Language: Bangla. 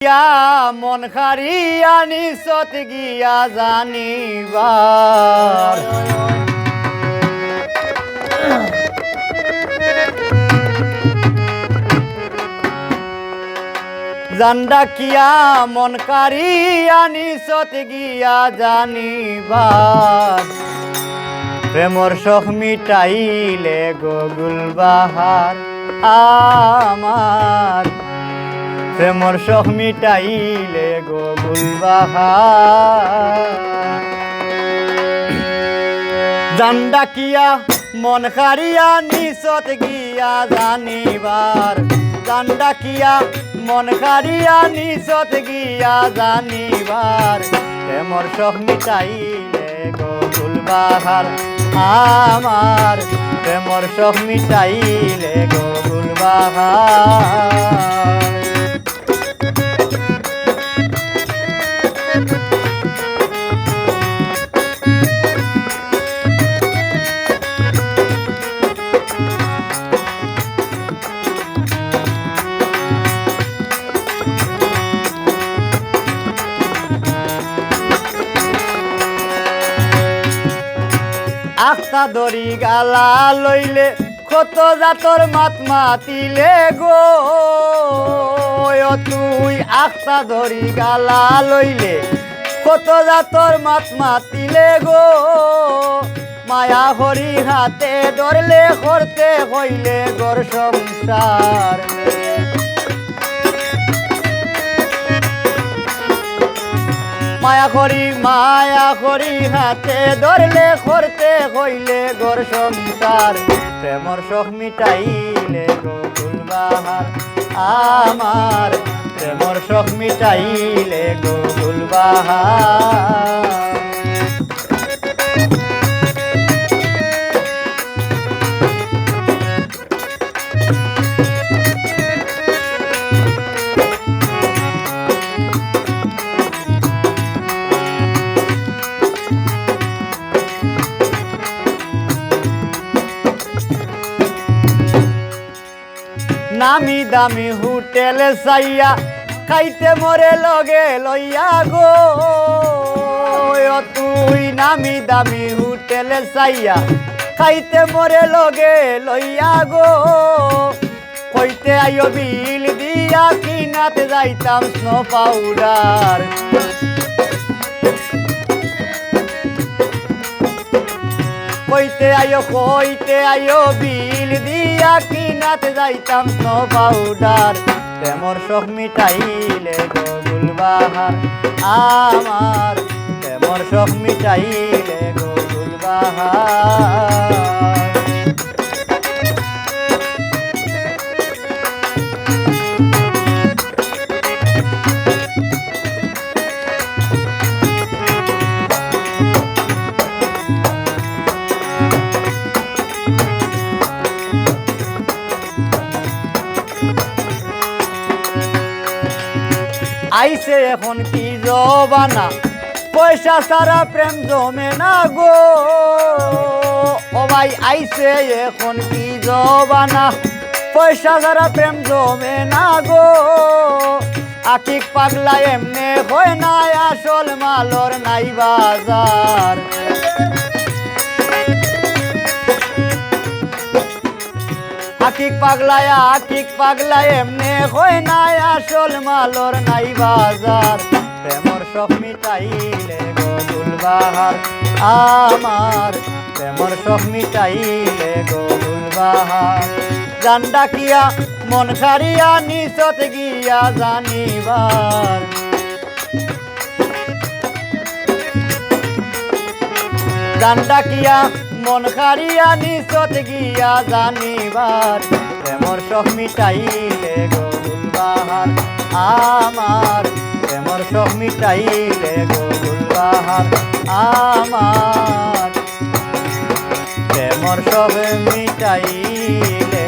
মন খারিয়া নিচত গিয়া জানিবার জান্ডাকিয়া মন খারিয়া নিচত গিয়া জানিবার প্রেমর শখ মিটাইলে গগুল বাহার আমার প্রেমর শখ মিটাইলে গগুল বাহার জান্ডাকিয়া মন খারিয়া নিচত গিয়া জানিবার জান্ডাকিয়া মন খারিয়া নিচত গিয়া জানিবার প্রেমর শখ মিটাইলে গগুল বাহার আমার প্রেমর শখ মিটাইলে গগুল বাহার আস্তা দড়ি গালা লইলে কত জাতর মাত মাতিলে গো তুই আস্তা দড়ি গালা লইলে কত জাতর মাত মাতিলে গো মায়া হরি হাতে ধরলে করতে হইলে গর সংসার মায়া করি হাতে ধরলে করতে হইলে গর সংসার প্রেমর শখ মিটাইলে গগুল বাহার আমার প্রেমর শখ মিটাইলে গগুল বাহার নামি দামি হোটেল চাইয়া খাইতে মরে লগে লইয়া গো তুই নামি দামি হোটেল চাইয়া খাইতে মরে লগে লইয়া গো কইতে আইও বিল দিয়া কিনাতে যাইতাম স্নো পাউডার কইতে আইও বিল দিয়া কিনাতে যাইতাম স্নো পাউডার প্রেমর শখ মিটাইলে গগুল বাহার আমার প্রেমর শখ মিটাইলে গগুল বাহার আইসে এখন কি জবানা পয়সা সারা প্রেম জমে না গো ও ভাই আইসে এখন কি জবানা পয়সা সারা প্রেম জমে না গো আকিক পাগলা এমনে হয় না আসল মালর নাই বাজার আকিক পাগলা এমনে হয় না আসল মালর নাই বাজার প্রেমর শখ মিটাইলে গগুল বাহার আমার প্রেমর শখ মিটাইলে গগুল বাহার জান্ডাকিয়া মন খারিয়া নিচত গিয়া জানিবার জান্ডাকিয়া মন খারিয়া নিচত গিয়া জানিবার প্রেমর শখ মিটাইলে গগুল বাহার আমার প্রেমর শখ মিটাইলে গগুল বাহার আমার প্রেমর শখ মিটাইলে